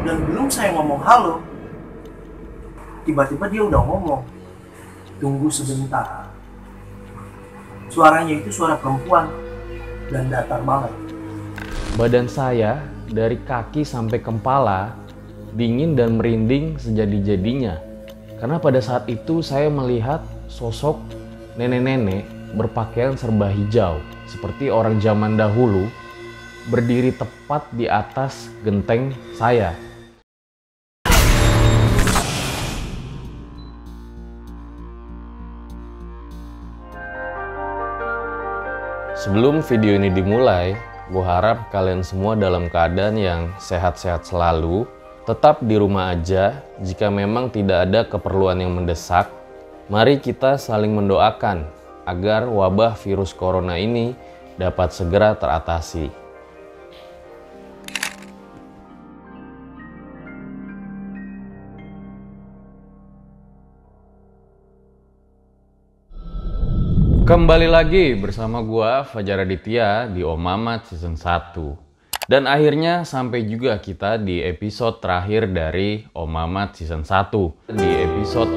Dan belum saya ngomong halo, tiba-tiba dia udah ngomong, "Tunggu sebentar." Suaranya itu suara perempuan dan datar banget. Badan saya dari kaki sampai kepala dingin dan merinding sejadi-jadinya. Karena pada saat itu saya melihat sosok nenek-nenek berpakaian serba hijau seperti orang zaman dahulu berdiri tepat di atas genteng saya. Sebelum video ini dimulai, gue harap kalian semua dalam keadaan yang sehat-sehat selalu. Tetap di rumah aja jika memang tidak ada keperluan yang mendesak. Mari kita saling mendoakan agar wabah virus corona ini dapat segera teratasi. Kembali lagi bersama gua Fajar Aditya di Om Mamat Season 1. Dan akhirnya sampai juga kita di episode terakhir dari Om Mamat Season 1. Season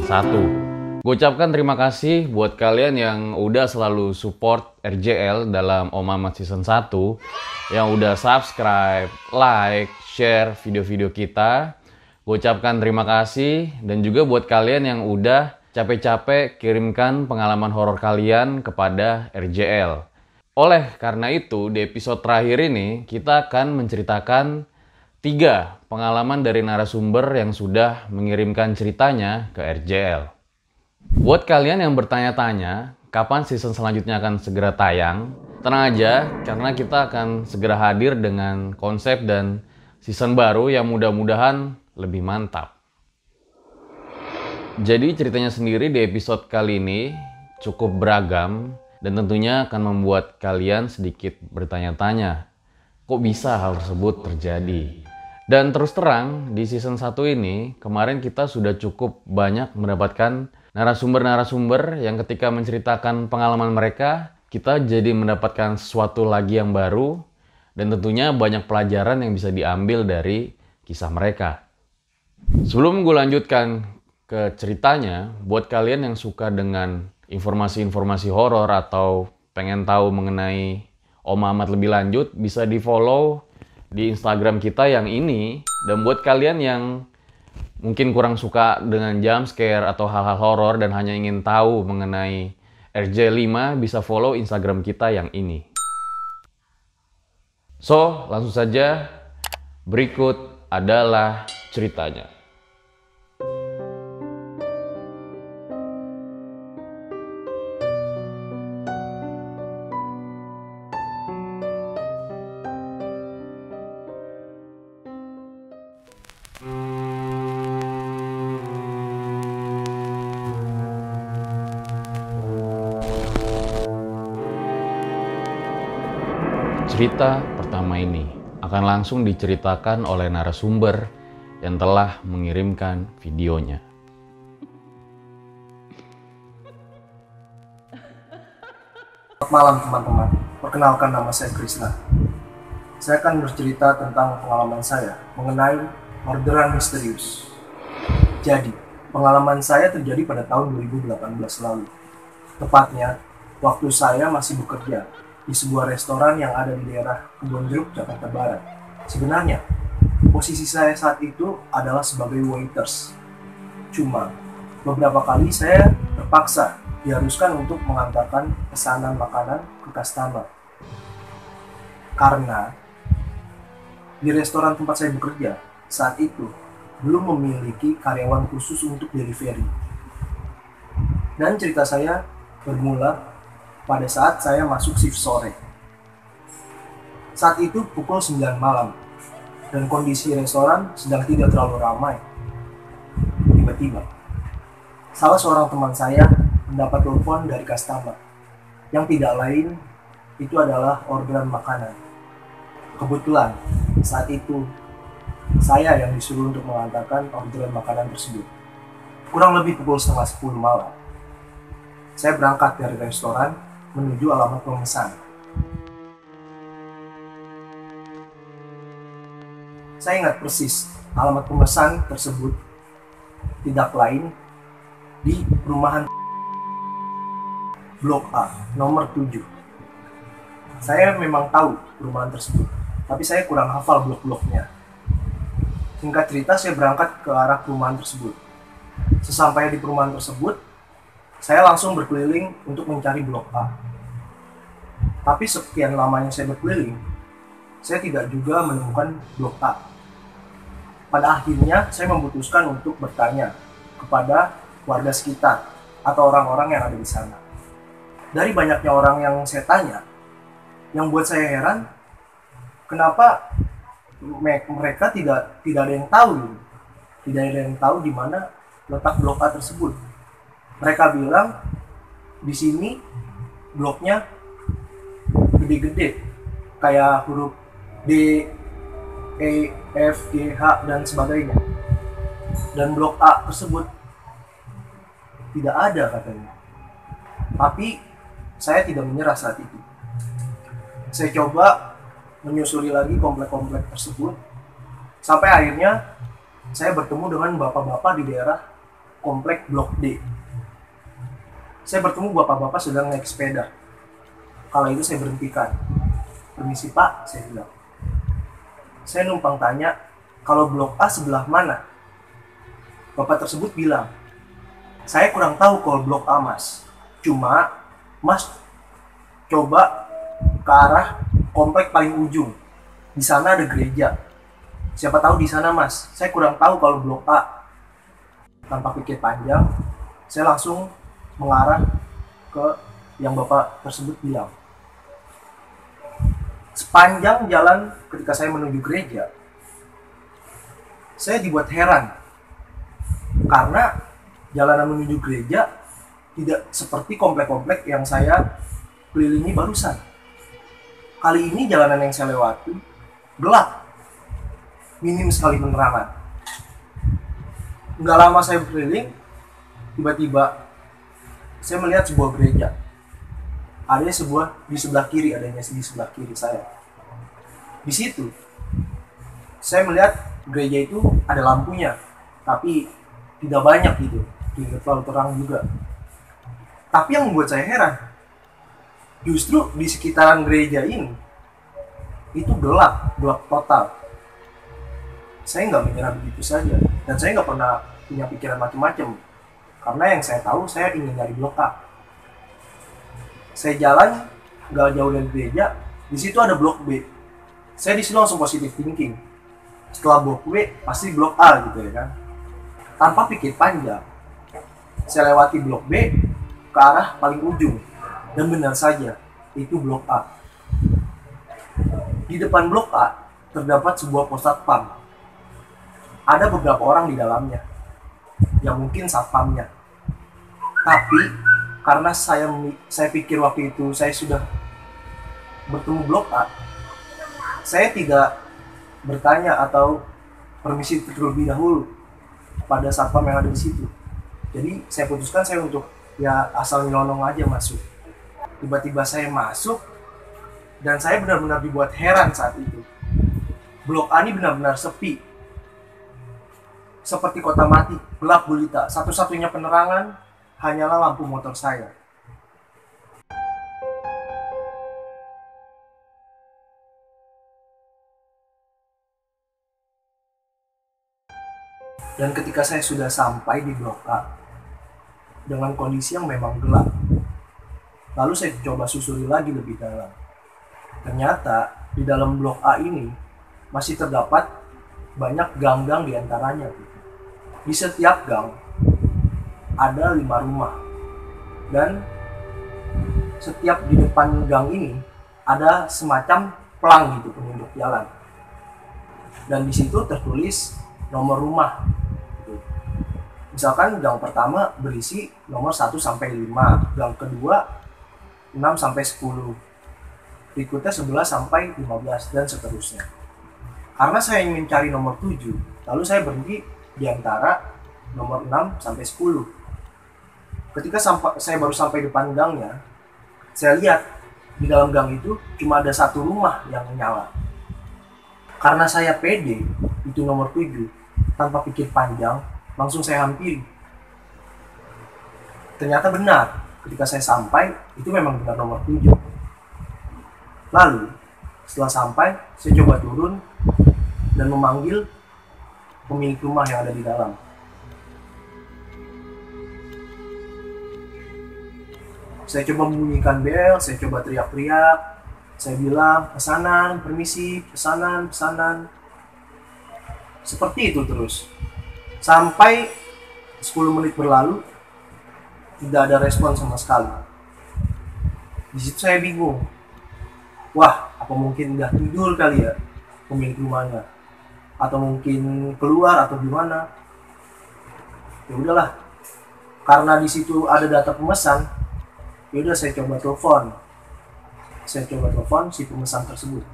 1. Gue ucapkan terima kasih buat kalian yang udah selalu support RJL dalam Om Mamat Season 1. Yang udah subscribe, like, share video-video kita. Gue ucapkan terima kasih. Dan juga buat kalian yang udah capek-capek kirimkan pengalaman horor kalian kepada RJL. Oleh karena itu, di episode terakhir ini kita akan menceritakan 3 pengalaman dari narasumber yang sudah mengirimkan ceritanya ke RJL. Buat kalian yang bertanya-tanya, kapan season selanjutnya akan segera tayang? Tenang aja, karena kita akan segera hadir dengan konsep dan season baru yang mudah-mudahan lebih mantap. Jadi ceritanya sendiri di episode kali ini cukup beragam dan tentunya akan membuat kalian sedikit bertanya-tanya, kok bisa hal tersebut terjadi? Dan terus terang, di season 1 ini, kemarin kita sudah cukup banyak mendapatkan narasumber-narasumber yang ketika menceritakan pengalaman mereka, kita jadi mendapatkan sesuatu lagi yang baru dan tentunya banyak pelajaran yang bisa diambil dari kisah mereka. Sebelum gue lanjutkan ke ceritanya, buat kalian yang suka dengan informasi-informasi horor atau pengen tahu mengenai Om Mamat lebih lanjut, bisa di follow di Instagram kita yang ini. Dan buat kalian yang mungkin kurang suka dengan jump scare atau hal-hal horor dan hanya ingin tahu mengenai RJ5, bisa follow Instagram kita yang ini. So, langsung saja, berikut adalah ceritanya. Cerita pertama ini akan langsung diceritakan oleh narasumber yang telah mengirimkan videonya. Selamat malam teman-teman, perkenalkan nama saya Krisna. Saya akan bercerita tentang pengalaman saya mengenai orderan misterius. Jadi, pengalaman saya terjadi pada tahun 2018 lalu. Tepatnya, waktu saya masih bekerja di sebuah restoran yang ada di daerah Kebonjeruk, Jakarta Barat. Sebenarnya, posisi saya saat itu adalah sebagai waiters. Cuma, beberapa kali saya terpaksa diharuskan untuk mengantarkan pesanan makanan ke customer. Karena di restoran tempat saya bekerja saat itu belum memiliki karyawan khusus untuk delivery. Dan cerita saya bermula pada saat saya masuk shift sore. Saat itu pukul 9 malam dan kondisi restoran sedang tidak terlalu ramai. Tiba-tiba, salah seorang teman saya mendapat telepon dari customer yang tidak lain itu adalah orderan makanan. Kebetulan saat itu saya yang disuruh untuk mengantarkan orderan makanan tersebut. Kurang lebih pukul 9:30 malam, saya berangkat dari restoran menuju alamat pemesan. Saya ingat persis alamat pemesan tersebut tidak lain di perumahan Blok A, nomor 7. Saya memang tahu perumahan tersebut, tapi saya kurang hafal blok-bloknya. Singkat cerita, saya berangkat ke arah perumahan tersebut. Sesampainya di perumahan tersebut, saya langsung berkeliling untuk mencari Blok A. Tapi sekian lamanya saya berkeliling, saya tidak juga menemukan Blok A. Pada akhirnya, saya memutuskan untuk bertanya kepada warga sekitar atau orang-orang yang ada di sana. Dari banyaknya orang yang saya tanya, yang buat saya heran, kenapa mereka tidak ada yang tahu, tidak ada yang tahu di mana letak Blok A tersebut. Mereka bilang di sini bloknya gede-gede, kayak huruf D, E, F, G, H dan sebagainya. Dan Blok A tersebut tidak ada katanya. Tapi saya tidak menyerah saat itu. Saya coba menyusuri lagi komplek-komplek tersebut, sampai akhirnya saya bertemu dengan bapak-bapak di daerah komplek Blok D. Saya bertemu bapak-bapak sedang naik sepeda. Kala itu saya berhentikan. "Permisi Pak," saya bilang. Saya numpang tanya, "Kalau Blok A sebelah mana?" Bapak tersebut bilang, "Saya kurang tahu kalau Blok A, Mas. Cuma Mas coba ke arah komplek paling ujung. Di sana ada gereja. Siapa tahu di sana, Mas. Saya kurang tahu kalau Blok A." Tanpa pikir panjang, saya langsung mengarah ke yang bapak tersebut bilang. Sepanjang jalan ketika saya menuju gereja, saya dibuat heran. Karena jalanan menuju gereja tidak seperti komplek-komplek yang saya kelilingi barusan. Kali ini jalanan yang saya lewati gelap, minim sekali penerangan. Nggak lama saya berkeliling, tiba-tiba saya melihat sebuah gereja. Adanya di sebelah kiri, adanya di sebelah kiri saya. Di situ, saya melihat gereja itu ada lampunya, tapi tidak banyak gitu, tidak terlalu terang juga. Tapi yang membuat saya heran, justru di sekitaran gereja ini itu gelap total. Saya nggak menyerah begitu saja, dan saya nggak pernah punya pikiran macam-macam, karena yang saya tahu saya ingin nyari Blok A. Saya jalan nggak jauh dari gereja, di situ ada Blok B. Saya di situ langsung positive thinking. Setelah Blok B pasti Blok A gitu ya kan. Tanpa pikir panjang, saya lewati Blok B ke arah paling ujung. Dan benar saja, itu Blok A. Di depan Blok A, terdapat sebuah pos satpam. Ada beberapa orang di dalamnya, yang mungkin satpamnya. Tapi, karena saya pikir waktu itu saya sudah bertemu Blok A, saya tidak bertanya atau permisi terlebih dahulu pada satpam yang ada di situ. Jadi, saya putuskan saya untuk ya asal nyelonong aja masuk. Tiba-tiba saya masuk dan saya benar-benar dibuat heran saat itu. Blok A ini benar-benar sepi, seperti kota mati, gelap gulita. Satu-satunya penerangan hanyalah lampu motor saya. Dan ketika saya sudah sampai di Blok A dengan kondisi yang memang gelap, lalu saya coba susuri lagi lebih dalam. Ternyata di dalam Blok A ini masih terdapat banyak gang-gang di antaranya. Di setiap gang ada 5 rumah. Dan setiap di depan gang ini ada semacam pelang gitu, penunjuk jalan. Dan di situ tertulis nomor rumah. Misalkan gang pertama berisi nomor 1 sampai 5, gang kedua 6 sampai 10, berikutnya 11 sampai 15 dan seterusnya. Karena saya ingin mencari nomor 7, lalu saya berhenti di antara nomor 6 sampai 10. Ketika saya baru sampai depan gangnya, saya lihat di dalam gang itu cuma ada 1 rumah yang nyala. Karena saya pede, itu nomor 7, tanpa pikir panjang, langsung saya hampiri. Ternyata benar, ketika saya sampai, itu memang benar nomor 7. Lalu, setelah sampai, saya coba turun dan memanggil pemilik rumah yang ada di dalam. Saya coba membunyikan bel, saya coba teriak-teriak, saya bilang, pesanan, permisi, pesanan, pesanan. Seperti itu terus. Sampai 10 menit berlalu, tidak ada respon sama sekali. Di situ saya bingung. Wah, apa mungkin udah tidur kali ya pemilik rumahnya? Atau mungkin keluar atau gimana? Ya udahlah. Karena di situ ada data pemesan, ya udah saya coba telepon. Saya coba telepon si pemesan tersebut.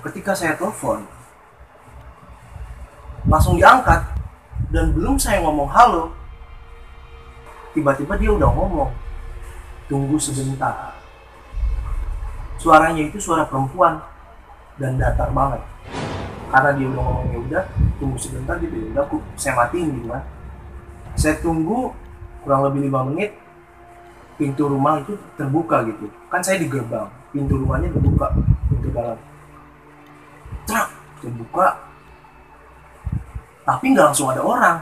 Ketika saya telepon, langsung diangkat, dan belum saya ngomong halo, tiba-tiba dia udah ngomong, tunggu sebentar. Suaranya itu suara perempuan dan datar banget. Karena dia udah ngomong, ya udah tunggu sebentar gitu, ya udah saya matiin gitu kan. Saya tunggu kurang lebih 5 menit, pintu rumah itu terbuka gitu. Kan saya di gerbang, pintu rumahnya terbuka, pintu dalam. Trak, terbuka. Tapi nggak langsung ada orang.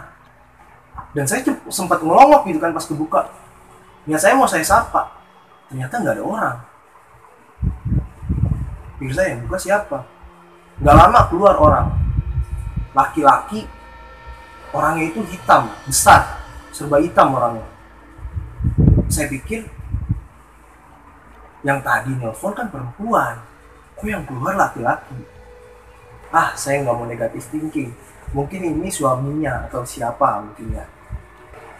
Dan saya sempat ngelongok gitu kan pas kebuka. Ya saya mau saya sapa. Ternyata nggak ada orang. Pikir saya yang buka siapa? Nggak lama keluar orang. Laki-laki. Orangnya itu hitam, besar. Serba hitam orangnya. Saya pikir yang tadi nelfon kan perempuan. Kok yang keluar laki-laki? Ah, saya nggak mau negatif thinking. Mungkin ini suaminya atau siapa mungkin ya.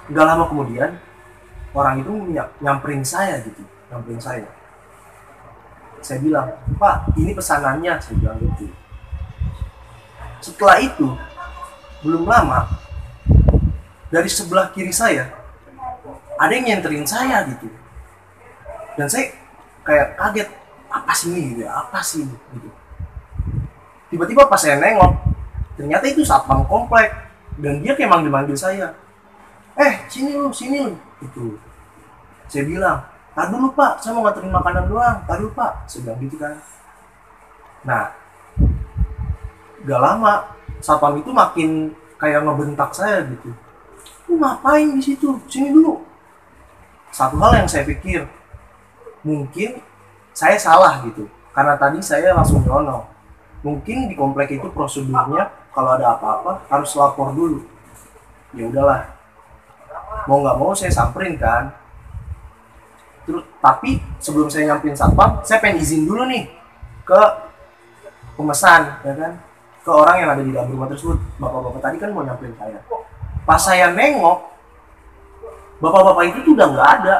Nggak lama kemudian orang itu nyamperin saya gitu, nyamperin saya. Saya bilang, Pak, ini pesanannya, saya bilang gitu. Setelah itu belum lama dari sebelah kiri saya ada yang nyenterin saya gitu, dan saya kayak kaget, apa sih ini gitu ya, apa sih ini gitu. Tiba-tiba pas saya nengok, ternyata itu satpam komplek, dan dia kayak manggil saya, sini lu gitu. Saya bilang, tar dulu Pak, saya mau nganterin makanan doang, tar dulu Pak, saya bilang gitu kan. Nah, gak lama satpam itu makin kayak ngebentak saya gitu, lu ngapain di situ, sini dulu. Satu hal yang saya pikir, mungkin saya salah gitu, karena tadi saya langsung nyolong. Mungkin di komplek itu prosedurnya kalau ada apa-apa harus lapor dulu. Ya udahlah, mau nggak mau saya samperin kan. Terus tapi sebelum saya nyamperin satpam, saya pengen izin dulu nih ke pemesan, ya kan, ke orang yang ada di dalam rumah tersebut. Bapak-bapak tadi kan mau nyamperin saya. Pas saya nengok, bapak-bapak itu tuh udah nggak ada,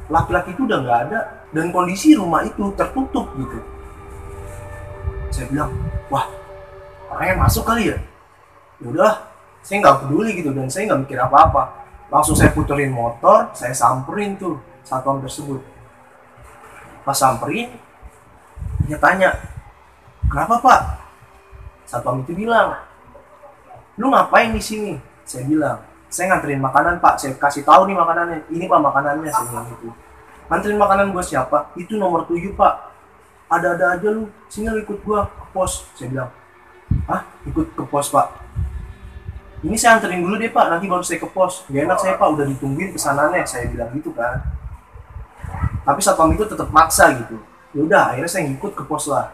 laki-laki itu udah nggak ada, dan kondisi rumah itu tertutup gitu. Saya bilang, wah, orangnya masuk kali ya. Ya udahlah, saya nggak peduli gitu, dan saya nggak mikir apa-apa. Langsung saya puterin motor, saya samperin tuh satpam tersebut. Pas samperin, dia tanya, kenapa Pak? Satpam itu bilang, lu ngapain di sini? Saya bilang, saya nganterin makanan Pak, saya kasih tahu nih makanannya. Ini Pak makanannya, saya bilang gitu. Nganterin makanan gua siapa? Itu nomor 7 Pak. Ada-ada aja lu, sini lu ikut gua ke pos. Saya bilang, hah? Ikut ke pos Pak? Ini saya anterin dulu deh Pak, nanti baru saya ke pos. Gak enak saya Pak, udah ditungguin pesanannya, saya bilang gitu kan. Tapi satpam itu tetap maksa gitu. Ya udah, akhirnya saya ngikut ke pos lah.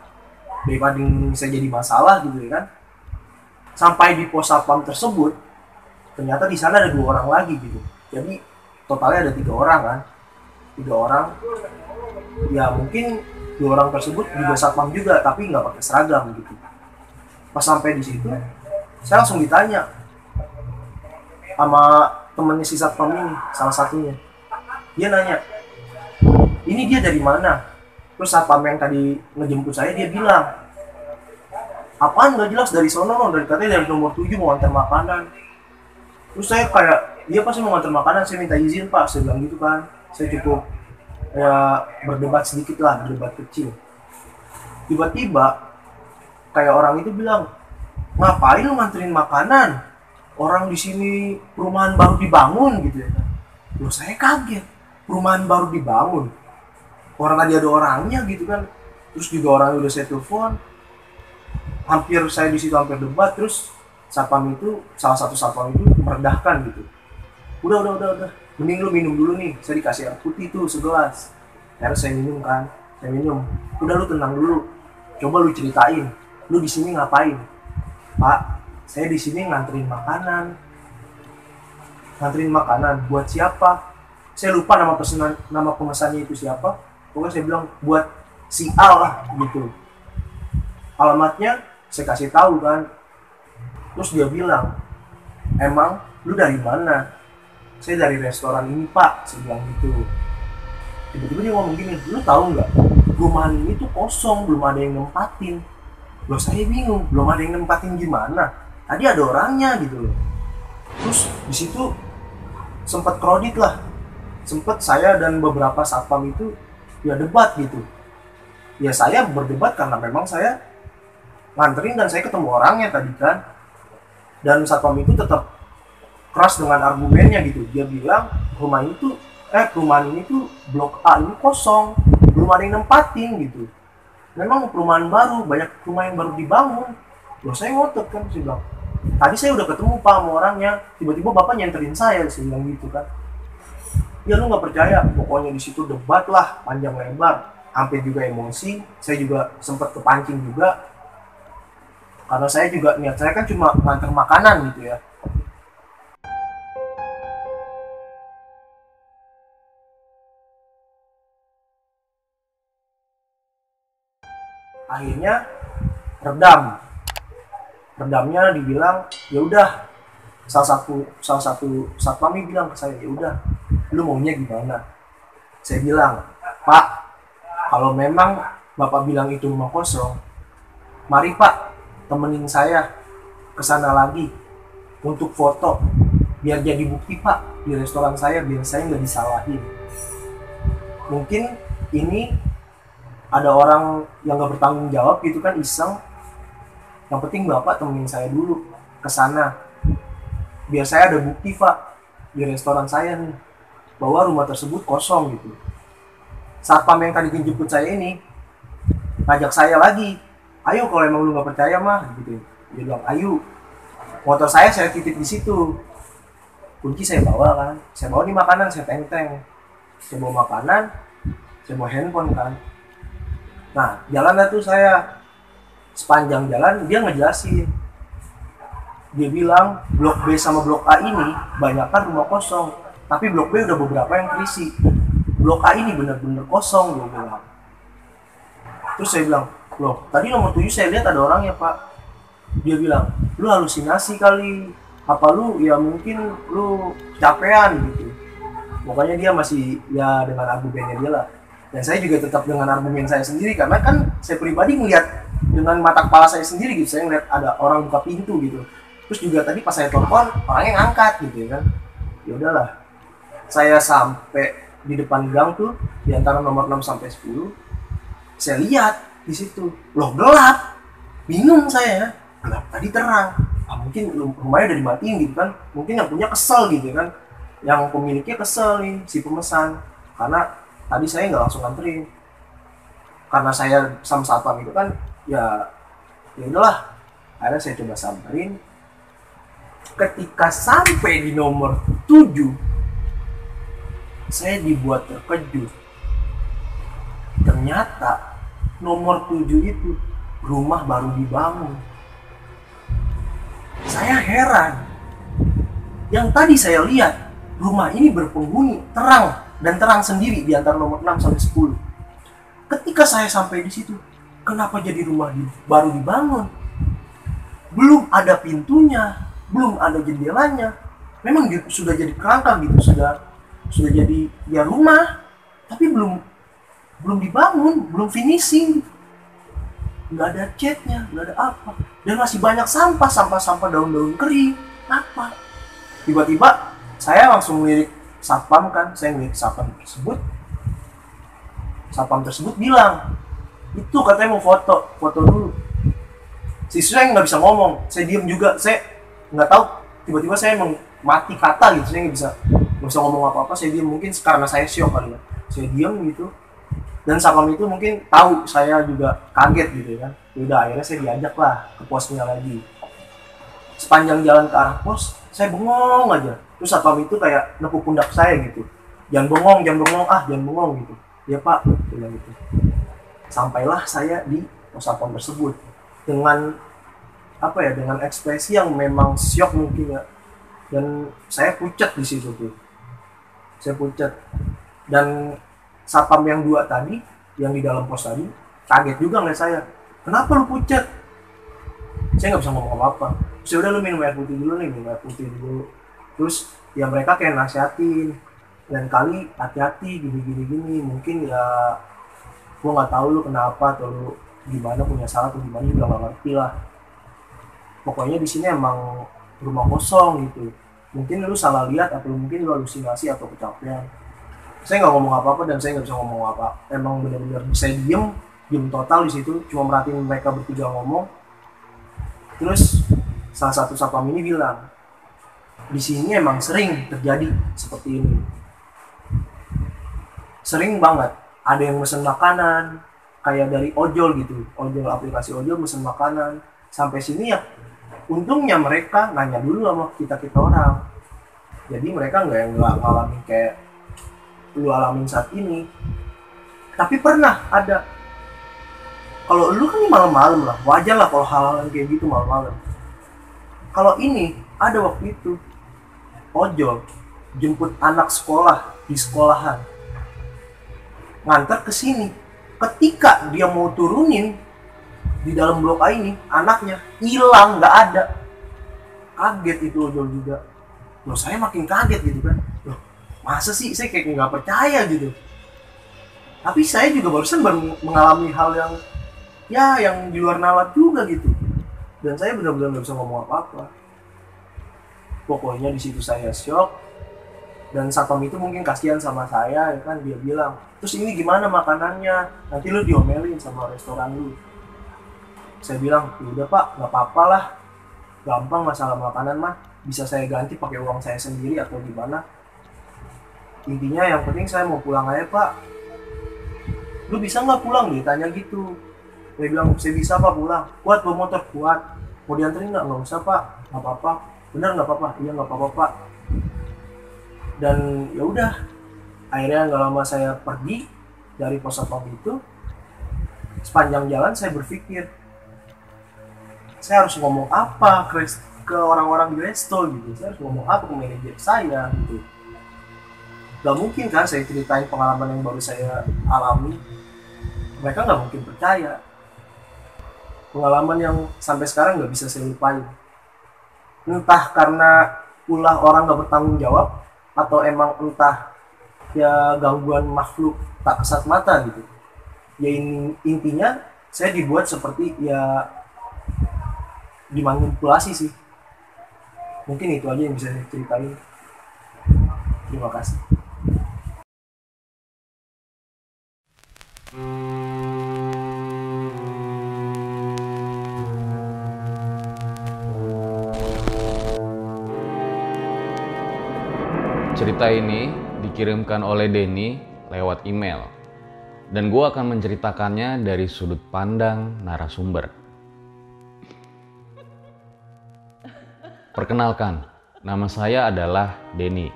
Daripada saya jadi masalah gitu ya kan. Sampai di pos satpam tersebut, ternyata di sana ada 2 orang lagi gitu. Jadi totalnya ada 3 orang kan. 3 orang. Ya mungkin 2 orang tersebut juga satpam juga, tapi nggak pakai seragam gitu. Pas sampai di situ, saya langsung ditanya sama temennya si satpam ini, salah satunya. Dia nanya, ini dia dari mana? Terus satpam yang tadi ngejemput saya, dia bilang, apaan nggak jelas, dari sono, katanya dari nomor 7 mau antar makanan. Terus saya kayak, dia pasti mau antar makanan, saya minta izin Pak, saya bilang gitu kan. Saya cukup ya berdebat sedikit lah, berdebat kecil. Tiba-tiba kayak orang itu bilang, ngapain lu nganterin makanan? Orang di sini perumahan baru dibangun gitu ya. Loh saya kaget, perumahan baru dibangun. Orang tadi ada orangnya gitu kan. Terus juga orangnya udah saya telepon. Hampir saya di situ hampir debat, terus satpam itu, salah satu satpam itu merendahkan gitu. Udah. Mending lu minum dulu nih, saya dikasih air putih tuh segelas. Akhirnya saya minum kan, saya minum. Udah lu tenang dulu, coba lu ceritain, lu di sini ngapain? Pak, saya di sini nganterin makanan. Nganterin makanan buat siapa? Saya lupa nama pemesannya itu siapa. Pokoknya saya bilang buat si A lah gitu. Alamatnya saya kasih tahu kan. Terus dia bilang, emang lu dari mana? Saya dari restoran ini pak, saya bilang gitu. Tiba-tiba dia ngomong gini, lu tahu nggak? Perumahan ini tuh kosong, belum ada yang nempatin. Loh saya bingung, belum ada yang nempatin gimana? Tadi ada orangnya gitu loh. Terus di situ sempat kredit lah, sempat saya dan beberapa satpam itu ya debat gitu. Ya saya berdebat karena memang saya nganterin dan saya ketemu orangnya tadi kan. Dan satpam itu tetap keras dengan argumennya gitu. Dia bilang perumahan ini tuh blok A ini kosong, belum ada yang nempatin gitu. Memang perumahan baru, banyak rumah yang baru dibangun. Loh saya ngotot kan, saya bilang, tadi saya udah ketemu pak sama orangnya, tiba-tiba bapak nyenterin saya, saya bilang gitu kan. Ya lu nggak percaya, pokoknya di situ debat lah panjang lebar, sampai juga emosi. Saya juga sempat kepancing juga, karena saya juga niat saya kan cuma nganter makanan gitu ya. Akhirnya redamnya dibilang ya udah, salah satu satpam bilang ke saya, ya udah lu maunya gimana? Saya bilang, pak, kalau memang bapak bilang itu rumah kosong, mari pak temenin saya ke sana lagi untuk foto biar jadi bukti pak di restoran saya, biar saya nggak disalahin. Mungkin ini ada orang yang nggak bertanggung jawab gitu kan, iseng. Yang penting bapak temenin saya dulu ke sana biar saya ada bukti pak di restoran saya nih bahwa rumah tersebut kosong gitu. Satpam yang tadi jemput saya ini ngajak saya lagi, ayo kalau emang lu nggak percaya mah gitu. Dia bilang ayo, motor saya titip di situ, kunci saya bawa kan, saya bawa nih makanan, saya teng-teng, saya bawa makanan, saya bawa handphone kan. Nah, jalan lah tuh saya. Sepanjang jalan dia ngejelasin. Dia bilang blok B sama blok A ini banyakkan rumah kosong, tapi blok B udah beberapa yang terisi. Blok A ini bener-bener kosong, dia bilang. Terus saya bilang, loh tadi nomor 7 saya lihat ada orangnya pak. Dia bilang, lu halusinasi kali. Apa lu, ya mungkin lu capean gitu. Pokoknya dia masih ya dengan argumennya dia lah. Dan saya juga tetap dengan argumen saya sendiri, karena kan saya pribadi ngeliat dengan mata kepala saya sendiri gitu. Saya ngeliat ada orang buka pintu gitu. Terus juga tadi pas saya telepon orangnya ngangkat gitu ya kan. Ya udahlah, saya sampai di depan gang tuh di antara nomor 6 sampai 10. Saya lihat di situ, loh gelap. Bingung saya, gelap tadi terang. Mungkin rumahnya udah dimatiin gitu kan. Mungkin yang punya kesel gitu kan. Yang pemiliknya kesel nih si pemesan, karena tadi saya nggak langsung nganterin, karena saya sama satpam itu kan ya udahlah. Akhirnya saya coba samperin. Ketika sampai di nomor 7, saya dibuat terkejut. Ternyata nomor 7 itu rumah baru dibangun. Saya heran. Yang tadi saya lihat rumah ini berpenghuni, terang dan terang sendiri di antara nomor 6 sampai 10. Ketika saya sampai di situ, kenapa jadi rumah baru dibangun? Belum ada pintunya, belum ada jendelanya. Memang sudah jadi kerangka gitu, sudah jadi ya rumah, tapi belum dibangun, belum finishing. Nggak ada catnya, nggak ada apa. Dan masih banyak sampah daun-daun kering. Apa? Tiba-tiba saya langsung lirik satpam kan, saya ngeliat satpam tersebut bilang, itu katanya mau foto dulu. Siswa saya nggak bisa ngomong, saya diem juga, saya nggak tahu, tiba-tiba saya emang mati kata gitu, saya nggak bisa ngomong apa-apa, saya diem, mungkin karena saya syok kali ya, saya diem gitu. Dan satpam itu mungkin tahu saya juga kaget gitu kan. Udah akhirnya saya diajak lah ke posnya lagi. Sepanjang jalan ke arah pos, saya bengong aja. Terus satpam itu kayak nepuk pundak saya gitu. Jangan bengong, jangan bengong gitu. Ya Pak, bilang gitu. Sampailah saya di pos satpam tersebut dengan dengan ekspresi yang memang syok mungkin ya. Dan saya pucat di situ tuh. Saya pucat. Dan satpam yang 2 tadi, yang di dalam pos tadi, kaget juga ngeliat saya. Kenapa lu pucat? Saya nggak bisa ngomong apa-apa. Terus udah lu minum air putih dulu nih, minum air putih dulu. Terus ya mereka kayak nasihatin, lain kali hati-hati gini. Mungkin ya gua nggak tahu lu kenapa atau lu gimana, punya salah atau gimana juga nggak ngerti lah. Pokoknya di sini emang rumah kosong gitu. Mungkin lu salah lihat atau mungkin lu halusinasi atau kecapean. Saya nggak ngomong apa-apa dan saya nggak bisa ngomong apa. Emang benar-benar saya diem total di situ, cuma merhatiin mereka bertiga ngomong. Terus salah satu satpam ini bilang, di sini emang sering terjadi seperti ini. Sering banget. Ada yang mesen makanan, kayak dari ojol gitu, aplikasi ojol mesen makanan. Sampai sini ya, untungnya mereka nanya dulu sama kita orang. Jadi mereka nggak ngalamin kayak lu alamin saat ini. Tapi pernah ada, kalau lu kan malam-malam lah, wajar lah kalau hal-hal kayak gitu malam-malam. Kalau ini ada waktu itu ojol jemput anak sekolah di sekolahan, ngantar ke sini. Ketika dia mau turunin di dalam blok A ini, anaknya hilang, nggak ada. Kaget itu ojol juga. Loh, saya makin kaget gitu kan. Loh, masa sih, saya kayak nggak percaya gitu. Tapi saya juga barusan mengalami hal yang di luar nalar juga gitu. Dan saya benar-benar nggak bisa ngomong apa-apa. Pokoknya di situ saya shock. Dan satpam itu mungkin kasihan sama saya, ya kan, dia bilang, terus ini gimana makanannya? Nanti lu diomelin sama restoran lu. Saya bilang, ya udah Pak, nggak apa-apa lah. Gampang masalah makanan mah, bisa saya ganti pakai uang saya sendiri atau gimana. Intinya yang penting saya mau pulang aja Pak. Lu bisa nggak pulang? Dia tanya gitu. Saya bilang, saya bisa Pak pulang. Kuat bawa motor, kuat. Mau dianterin nggak? Nggak usah Pak, nggak apa-apa. Bener nggak apa-apa? Iya nggak apa-apa Pak. Dan ya udah, akhirnya nggak lama saya pergi dari pos satpam itu. Sepanjang jalan saya berpikir, saya harus ngomong apa ke orang-orang di resto gitu. Saya harus ngomong apa ke manajer saya gitu. Gak mungkin kan saya ceritain pengalaman yang baru saya alami. Mereka gak mungkin percaya. Pengalaman yang sampai sekarang gak bisa saya lupain. Entah karena ulah orang gak bertanggung jawab, atau emang entah ya gangguan makhluk tak kasat mata gitu. Ya intinya saya dibuat seperti ya dimanipulasi sih. Mungkin itu aja yang bisa saya ceritain. Terima kasih. Cerita ini dikirimkan oleh Denny lewat email, dan gue akan menceritakannya dari sudut pandang narasumber. Perkenalkan, nama saya adalah Denny.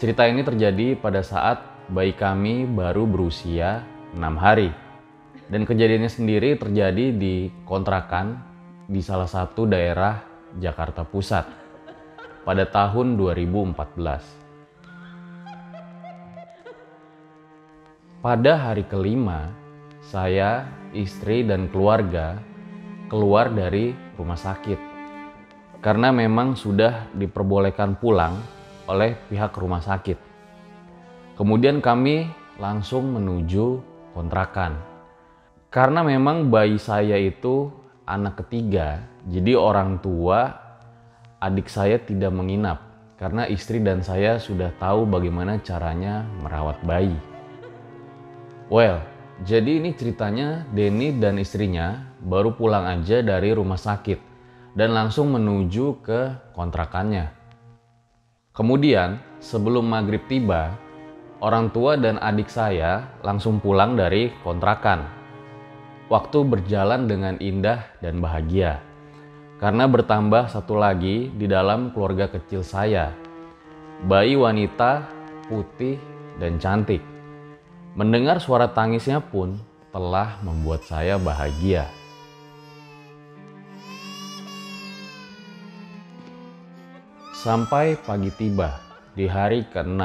Cerita ini terjadi pada saat bayi kami baru berusia 6 hari. Dan kejadiannya sendiri terjadi di kontrakan di salah satu daerah Jakarta Pusat pada tahun 2014. Pada hari kelima, saya, istri, dan keluarga keluar dari rumah sakit karena memang sudah diperbolehkan pulang oleh pihak rumah sakit. Kemudian kami langsung menuju kontrakan. Karena memang bayi saya itu anak ketiga, jadi orang tua adik saya tidak menginap karena istri dan saya sudah tahu bagaimana caranya merawat bayi. Well, Jadi ini ceritanya Denny dan istrinya baru pulang aja dari rumah sakit dan langsung menuju ke kontrakannya. Kemudian sebelum maghrib tiba, orang tua dan adik saya langsung pulang dari kontrakan. Waktu berjalan dengan indah dan bahagia karena bertambah satu lagi di dalam keluarga kecil saya, bayi wanita putih dan cantik. Mendengar suara tangisnya pun telah membuat saya bahagia. Sampai pagi tiba di hari ke-6.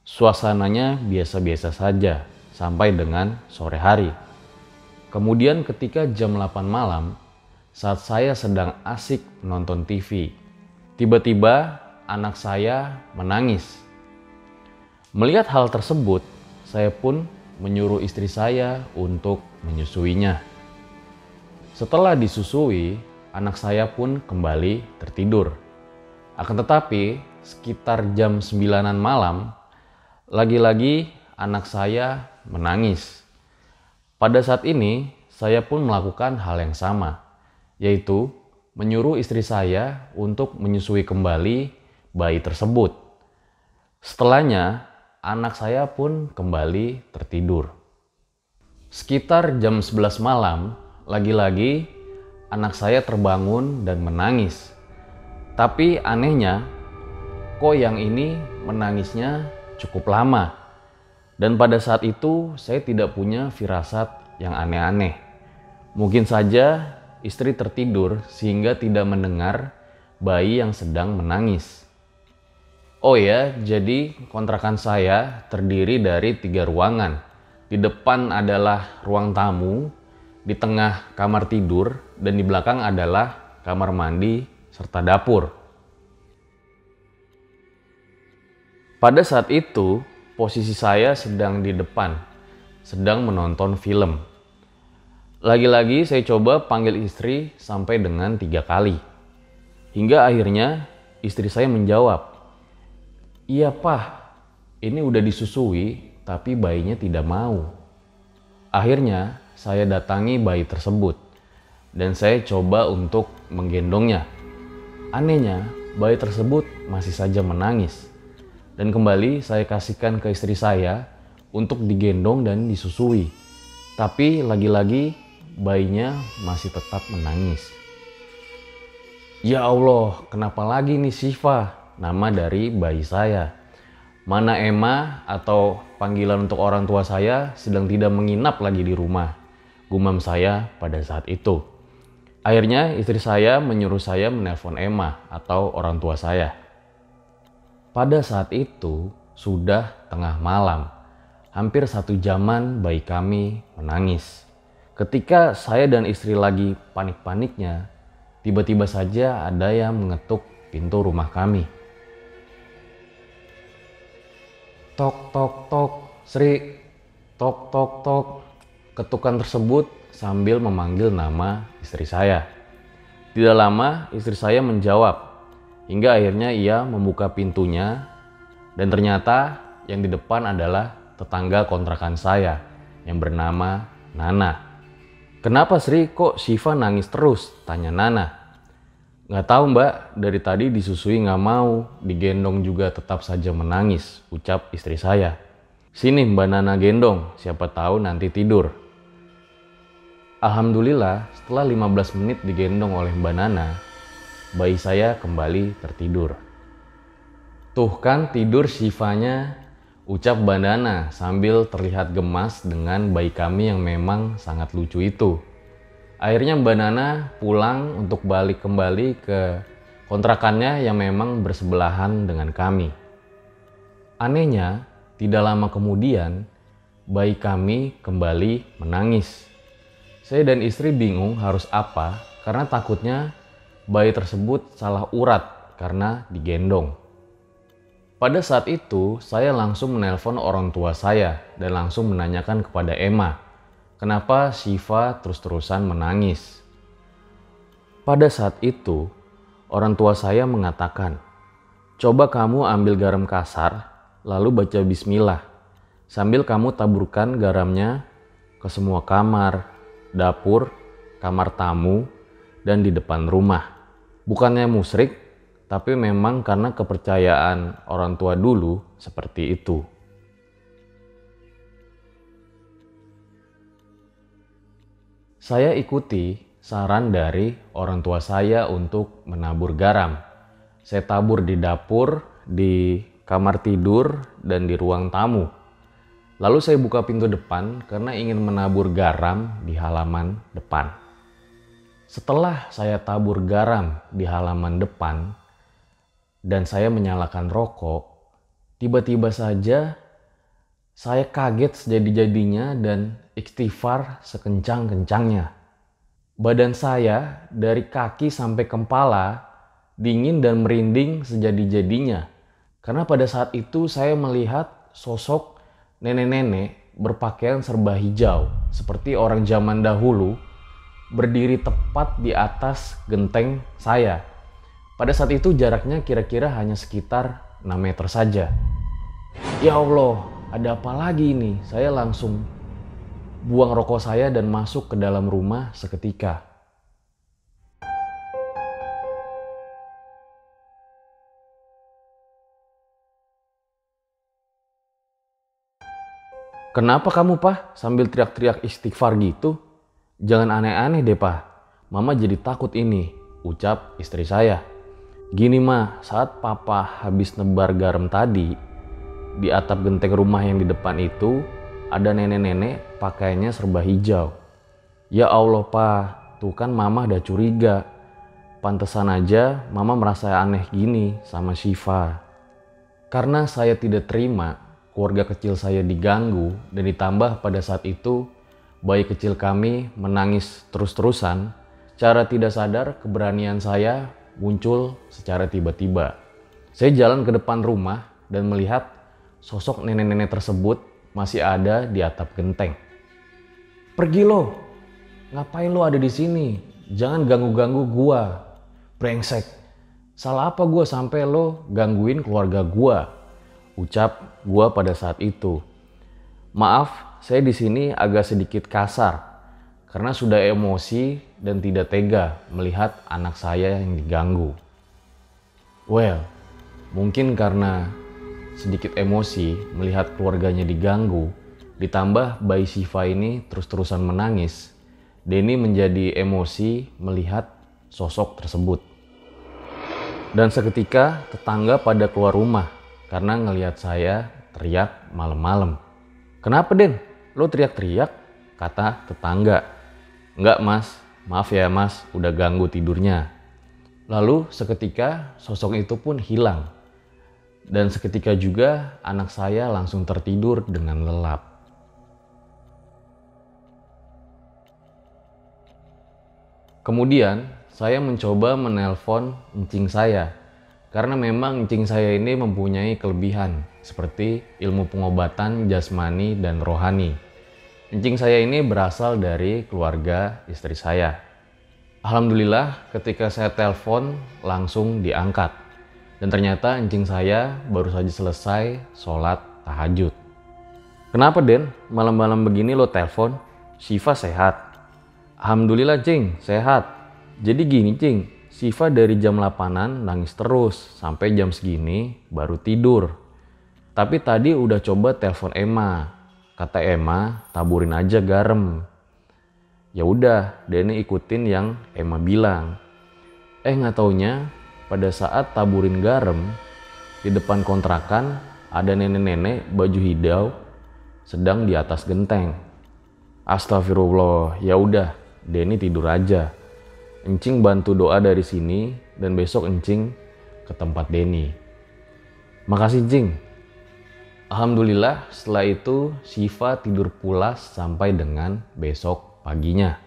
Suasananya biasa-biasa saja sampai dengan sore hari. Kemudian ketika jam 8 malam, saat saya sedang asik menonton TV, tiba-tiba anak saya menangis. Melihat hal tersebut, saya pun menyuruh istri saya untuk menyusuinya. Setelah disusui, anak saya pun kembali tertidur. Akan tetapi, sekitar jam 9-an malam, lagi-lagi anak saya menangis. Pada saat ini, saya pun melakukan hal yang sama, yaitu menyuruh istri saya untuk menyusui kembali bayi tersebut. Setelahnya, anak saya pun kembali tertidur. Sekitar jam 11 malam, lagi-lagi anak saya terbangun dan menangis. Tapi anehnya, kok yang ini menangisnya cukup lama. Dan pada saat itu saya tidak punya firasat yang aneh-aneh. Mungkin saja istri tertidur sehingga tidak mendengar bayi yang sedang menangis. Oh ya, jadi kontrakan saya terdiri dari 3 ruangan. Di depan adalah ruang tamu, di tengah kamar tidur, dan di belakang adalah kamar mandi serta dapur. Pada saat itu, posisi saya sedang di depan, sedang menonton film. Lagi-lagi saya coba panggil istri sampai dengan 3 kali. Hingga akhirnya istri saya menjawab, "Iya Pak, ini udah disusui tapi bayinya tidak mau." Akhirnya saya datangi bayi tersebut dan saya coba untuk menggendongnya. Anehnya bayi tersebut masih saja menangis dan kembali saya kasihkan ke istri saya untuk digendong dan disusui. Tapi lagi-lagi bayinya masih tetap menangis. Ya Allah, kenapa lagi nih Syifa? Nama dari bayi saya. Mana Emma atau panggilan untuk orang tua saya sedang tidak menginap lagi di rumah. Gumam saya pada saat itu. Akhirnya istri saya menyuruh saya menelpon Emma atau orang tua saya. Pada saat itu sudah tengah malam. Hampir 1 jaman bayi kami menangis. Ketika saya dan istri lagi panik-paniknya, tiba-tiba saja ada yang mengetuk pintu rumah kami. Tok tok tok, Sri. Tok tok tok. Ketukan tersebut sambil memanggil nama istri saya. Tidak lama istri saya menjawab, hingga akhirnya ia membuka pintunya dan ternyata yang di depan adalah tetangga kontrakan saya yang bernama Nana. "Kenapa Sri, kok Syifa nangis terus?" tanya Nana. "Nggak tahu Mbak, dari tadi disusui nggak mau, digendong juga tetap saja menangis," ucap istri saya. "Sini Mbak Nana gendong, siapa tahu nanti tidur." Alhamdulillah setelah 15 menit digendong oleh Mbak Nana, bayi saya kembali tertidur. "Tuh kan tidur Syifanya," ucap Mbak Nana sambil terlihat gemas dengan bayi kami yang memang sangat lucu itu. Akhirnya Mbak Nana pulang untuk balik kembali ke kontrakannya yang memang bersebelahan dengan kami. Anehnya, tidak lama kemudian bayi kami kembali menangis. Saya dan istri bingung harus apa karena takutnya bayi tersebut salah urat karena digendong. Pada saat itu, saya langsung menelpon orang tua saya dan langsung menanyakan kepada Emma, kenapa Syifa terus-terusan menangis. Pada saat itu, orang tua saya mengatakan, "Coba kamu ambil garam kasar, lalu baca bismillah. Sambil kamu taburkan garamnya ke semua kamar, dapur, kamar tamu, dan di depan rumah. Bukannya musyrik, tapi memang karena kepercayaan orang tua dulu seperti itu. Saya ikuti saran dari orang tua saya untuk menabur garam. Saya tabur di dapur, di kamar tidur, dan di ruang tamu. Lalu saya buka pintu depan karena ingin menabur garam di halaman depan. Setelah saya tabur garam di halaman depan dan saya menyalakan rokok, tiba-tiba saja saya kaget sejadi-jadinya dan istighfar sekencang-kencangnya. Badan saya dari kaki sampai kepala dingin dan merinding sejadi-jadinya. Karena pada saat itu saya melihat sosok nenek-nenek berpakaian serba hijau seperti orang zaman dahulu berdiri tepat di atas genteng saya. Pada saat itu jaraknya kira-kira hanya sekitar 6 meter saja. Ya Allah, ada apa lagi ini? Saya langsung buang rokok saya dan masuk ke dalam rumah seketika. Kenapa kamu, Pak? Sambil teriak-teriak istighfar gitu? Jangan aneh-aneh deh, Pak. Mama jadi takut ini, ucap istri saya. Gini, Ma, saat Papa habis nebar garam tadi, di atap genteng rumah yang di depan itu ada nenek-nenek pakaiannya serba hijau. Ya Allah, Pak, tuh kan Mama udah curiga. Pantesan aja Mama merasa aneh gini sama Syifa. Karena saya tidak terima keluarga kecil saya diganggu dan ditambah pada saat itu bayi kecil kami menangis terus-terusan, secara tidak sadar keberanian saya muncul secara tiba-tiba. Saya jalan ke depan rumah dan melihat sosok nenek-nenek tersebut masih ada di atap genteng. Pergi lo, ngapain lo ada di sini? Jangan ganggu-ganggu gua, brengsek. Salah apa gua sampai lo gangguin keluarga gua? Ucap gua pada saat itu. Maaf, saya di sini agak sedikit kasar karena sudah emosi dan tidak tega melihat anak saya yang diganggu. Well, mungkin karena sedikit emosi melihat keluarganya diganggu, ditambah bayi Syifa ini terus-terusan menangis, Denny menjadi emosi melihat sosok tersebut. Dan seketika tetangga pada keluar rumah karena ngelihat saya teriak malam-malam. Kenapa, Den? Lo teriak-teriak? Kata tetangga. Enggak, Mas. Maaf ya, Mas. Udah ganggu tidurnya. Lalu seketika sosok itu pun hilang. Dan seketika juga anak saya langsung tertidur dengan lelap. Kemudian saya mencoba menelpon encing saya. Karena memang encing saya ini mempunyai kelebihan seperti ilmu pengobatan jasmani dan rohani. Encing saya ini berasal dari keluarga istri saya. Alhamdulillah ketika saya telepon langsung diangkat. Dan ternyata encing saya baru saja selesai sholat tahajud. Kenapa, Den? Malam-malam begini lo telepon? Syifa sehat? Alhamdulillah, Cing, sehat. Jadi gini, Cing. Syifa dari jam 8-an nangis terus sampai jam segini baru tidur. Tapi tadi udah coba telepon Emma. Kata Emma taburin aja garam. Ya udah, Denny ikutin yang Emma bilang. Nggak taunya pada saat taburin garam di depan kontrakan ada nenek-nenek baju hijau sedang di atas genteng. Astagfirullah, ya udah, Denny tidur aja. Encing bantu doa dari sini dan besok Encing ke tempat Denny. Makasih, Encing. Alhamdulillah setelah itu Syifa tidur pulas sampai dengan besok paginya.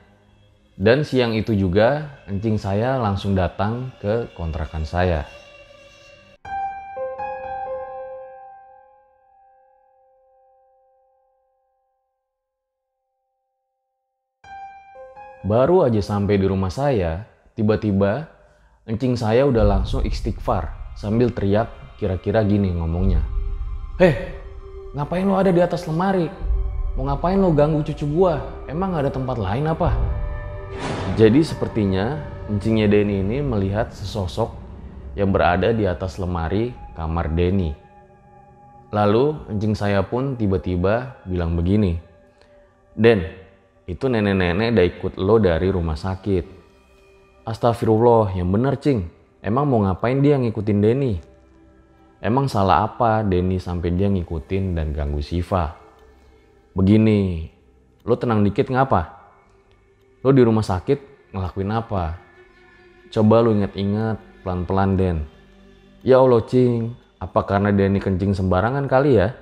Dan siang itu juga encing saya langsung datang ke kontrakan saya. Baru aja sampai di rumah saya, tiba-tiba encing saya udah langsung istighfar sambil teriak kira-kira gini ngomongnya. Heh, ngapain lo ada di atas lemari? Mau ngapain lo ganggu cucu gua? Emang gak ada tempat lain apa? Jadi sepertinya encingnya Denny ini melihat sesosok yang berada di atas lemari kamar Denny. Lalu encing saya pun tiba-tiba bilang begini, Den, itu nenek-nenek udah ikut lo dari rumah sakit. Astagfirullah, yang bener cing. Emang mau ngapain dia ngikutin Denny? Emang salah apa Denny sampai dia ngikutin dan ganggu Syifa? Begini, lo tenang dikit ngapa? Lo di rumah sakit ngelakuin apa? Coba lo inget-inget pelan-pelan Den. Ya Allah cing, apa karena Denny kencing sembarangan kali ya?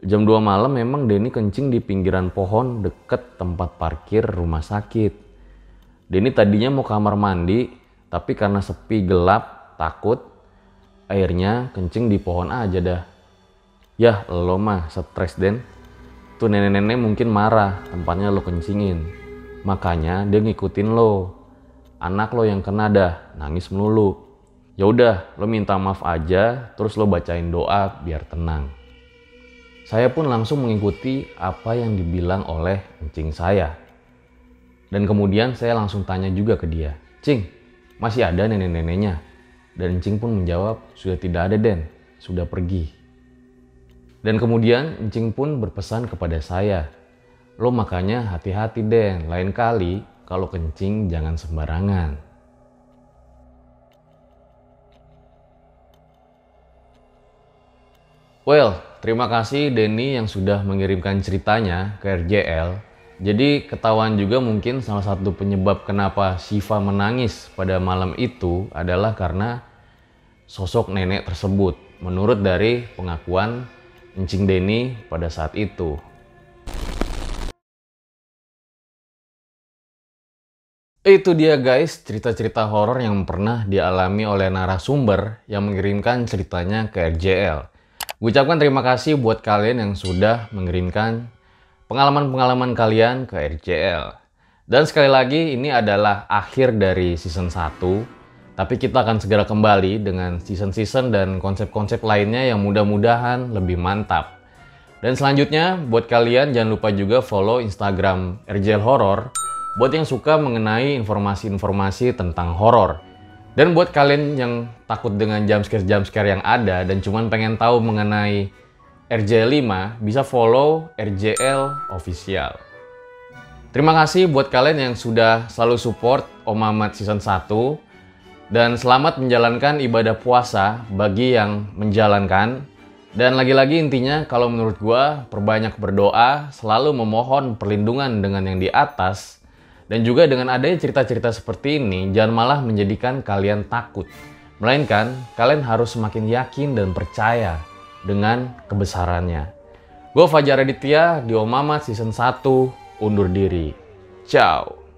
Jam 2 malam memang Denny kencing di pinggiran pohon deket tempat parkir rumah sakit. Denny tadinya mau kamar mandi, tapi karena sepi gelap, takut, akhirnya kencing di pohon aja dah. Yah lo mah stres Den. Tuh nenek-nenek mungkin marah tempatnya lo kencingin. Makanya dia ngikutin lo. Anak lo yang kena dah, nangis melulu. Ya udah, lo minta maaf aja, terus lo bacain doa biar tenang. Saya pun langsung mengikuti apa yang dibilang oleh encing saya. Dan kemudian saya langsung tanya juga ke dia, Cing, masih ada nenek-neneknya? Dan encing pun menjawab, sudah tidak ada Den, sudah pergi. Dan kemudian encing pun berpesan kepada saya, lo makanya hati-hati Den, lain kali kalau kencing jangan sembarangan. Well, terima kasih Denny yang sudah mengirimkan ceritanya ke RJL. Jadi ketahuan juga mungkin salah satu penyebab kenapa Syifa menangis pada malam itu adalah karena sosok nenek tersebut. Menurut dari pengakuan encing Denny pada saat itu. Itu dia guys, cerita-cerita horor yang pernah dialami oleh narasumber yang mengirimkan ceritanya ke RJL. Gue ucapkan terima kasih buat kalian yang sudah mengirimkan pengalaman-pengalaman kalian ke RJL. Dan sekali lagi ini adalah akhir dari season 1. Tapi kita akan segera kembali dengan season-season dan konsep-konsep lainnya yang mudah-mudahan lebih mantap. Dan selanjutnya buat kalian jangan lupa juga follow Instagram RJL Horror buat yang suka mengenai informasi-informasi tentang horor. Dan buat kalian yang takut dengan jumpscare yang ada dan cuman pengen tahu mengenai RJL 5, bisa follow RJL Official. Terima kasih buat kalian yang sudah selalu support Om Mamat season 1. Dan selamat menjalankan ibadah puasa bagi yang menjalankan. Dan lagi-lagi intinya kalau menurut gua, perbanyak berdoa, selalu memohon perlindungan dengan yang di atas. Dan juga dengan adanya cerita-cerita seperti ini, jangan malah menjadikan kalian takut. Melainkan, kalian harus semakin yakin dan percaya dengan kebesarannya. Gue Fajar Aditya di Om Mamat season 1, undur diri. Ciao.